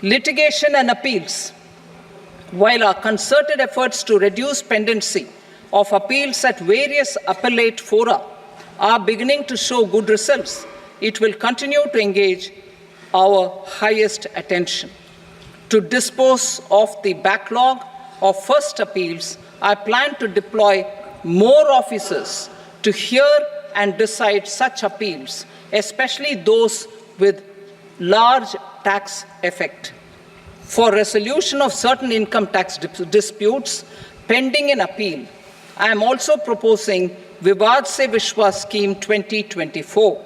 Litigation and appeals. While our concerted efforts to reduce pendency of appeals at various appellate fora are beginning to show good results, it will continue to engage our highest attention. To dispose of the backlog of first appeals, I plan to deploy more officers to hear and decide such appeals, especially those with large tax effect. For resolution of certain income tax disputes pending in appeal, I am also proposing Vivad Se Vishwas Scheme 2024.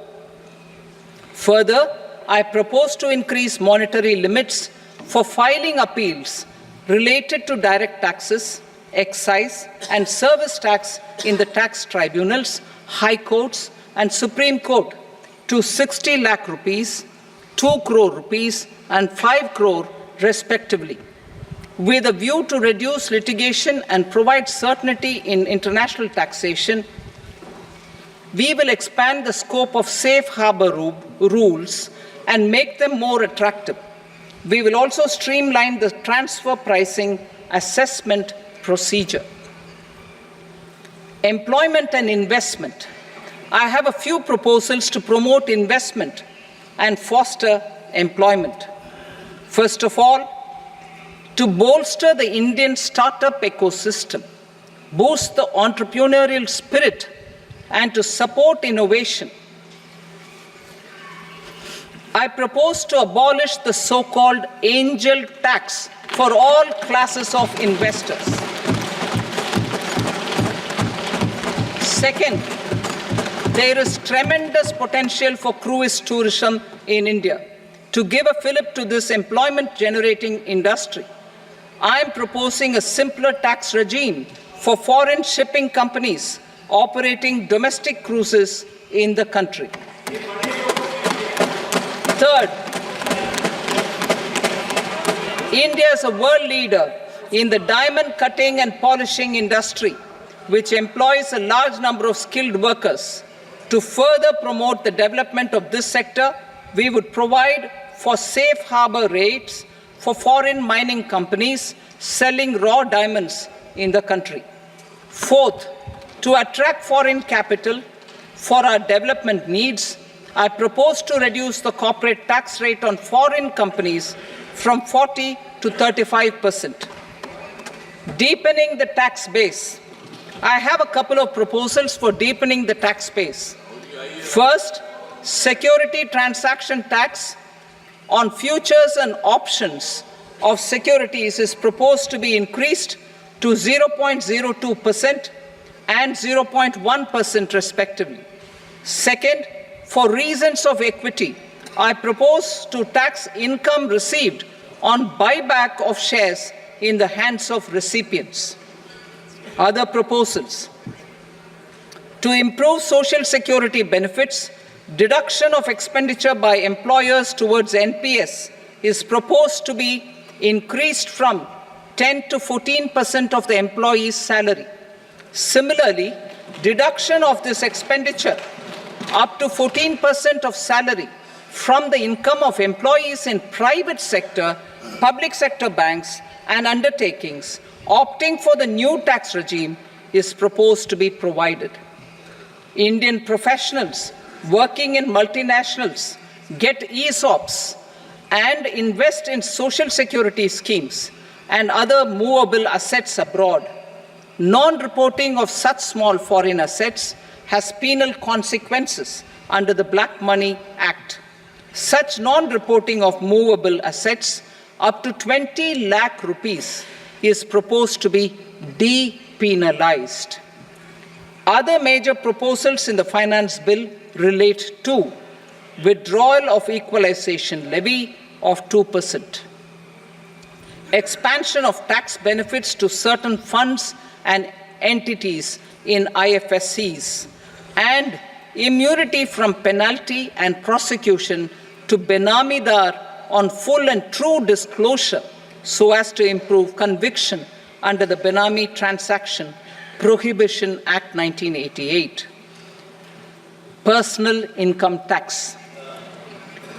Further, I propose to increase monetary limits for filing appeals related to direct taxes, excise, and service tax in the tax tribunals, high courts, and Supreme Court to 60 lakh rupees, 2 crore rupees, and 5 crore respectively. With a view to reduce litigation and provide certainty in international taxation, we will expand the scope of safe harbor rules and make them more attractive. We will also streamline the transfer pricing assessment procedure. Employment and investment. I have a few proposals to promote investment and foster employment. First of all, to bolster the Indian startup ecosystem, boost the entrepreneurial spirit, and to support innovation, I propose to abolish the so-called angel tax for all classes of investors. Second, there is tremendous potential for cruise tourism in India. To give a fillip to this employment-generating industry, I am proposing a simpler tax regime for foreign shipping companies operating domestic cruises in the country. Third, India is a world leader in the diamond cutting and polishing industry, which employs a large number of skilled workers. To further promote the development of this sector, we would provide for safe harbor rates for foreign mining companies selling raw diamonds in the country. Fourth, to attract foreign capital for our development needs, I propose to reduce the corporate tax rate on foreign companies from 40 to 35%. Deepening the tax base. I have a couple of proposals for deepening the tax base. First, security transaction tax on futures and options of securities is proposed to be increased to 0.02% and 0.1% respectively. Second, for reasons of equity, I propose to tax income received on buyback of shares in the hands of recipients. Other proposals. To improve social security benefits, deduction of expenditure by employers towards NPS is proposed to be increased from 10 to 14% of the employee's salary. Similarly, deduction of this expenditure up to 14% of salary from the income of employees in private sector, public sector banks, and undertakings opting for the new tax regime is proposed to be provided. Indian professionals working in multinationals get ESOPs and invest in social security schemes and other movable assets abroad. Non-reporting of such small foreign assets has penal consequences under the Black Money Act. Such non-reporting of movable assets up to 20 lakh rupees is proposed to be depenalized. Other major proposals in the finance bill relate to withdrawal of equalization levy of 2%, expansion of tax benefits to certain funds and entities in IFSCs, and immunity from penalty and prosecution to Benamidar on full and true disclosure so as to improve conviction under the Benami Transaction Prohibition Act 1988. Personal income tax.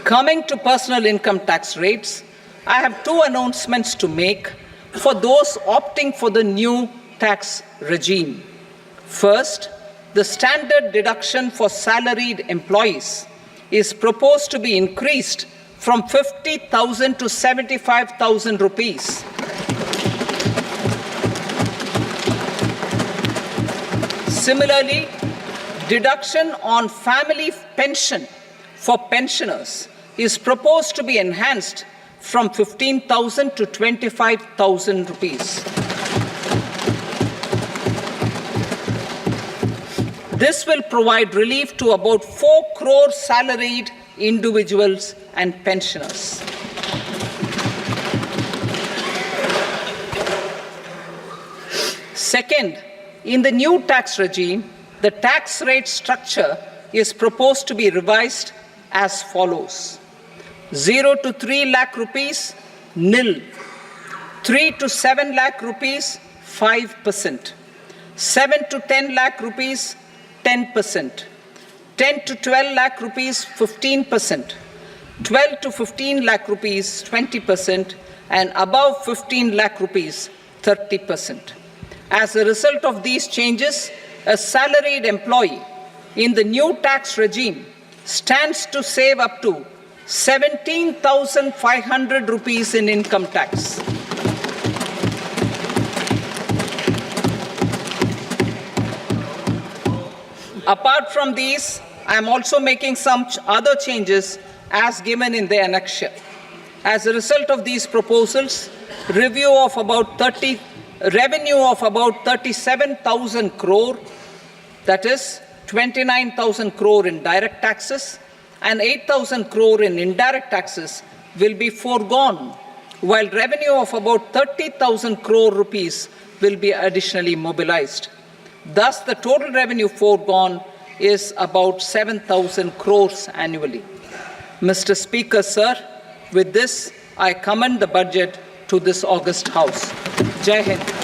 Coming to personal income tax rates, I have two announcements to make for those opting for the new tax regime. First, the standard deduction for salaried employees is proposed to be increased from 50,000 to 75,000 rupees. Similarly, deduction on family pension for pensioners is proposed to be enhanced from 15,000 to 25,000 rupees. This will provide relief to about 4 crore salaried individuals and pensioners. Second, in the new tax regime, the tax rate structure is proposed to be revised as follows. 0 to 3 lakh rupees, nil. 3 to 7 lakh rupees, 5%. 7 to 10 lakh rupees, 10%. 10 to 12 lakh rupees, 15%. 12 to 15 lakh rupees, 20%. And above 15 lakh rupees, 30%. As a result of these changes, a salaried employee in the new tax regime stands to save up to 17,500 rupees in income tax. Apart from these, I am also making some other changes as given in the annexure. As a result of these proposals, revenue of about 37,000 crore, that is 29,000 crore in direct taxes and 8,000 crore in indirect taxes will be foregone, while revenue of about 30,000 crore rupees will be additionally mobilized. Thus, the total revenue foregone is about 7,000 crores annually. Mr. Speaker, sir, with this, I commend the budget to this august House. Jai Hind.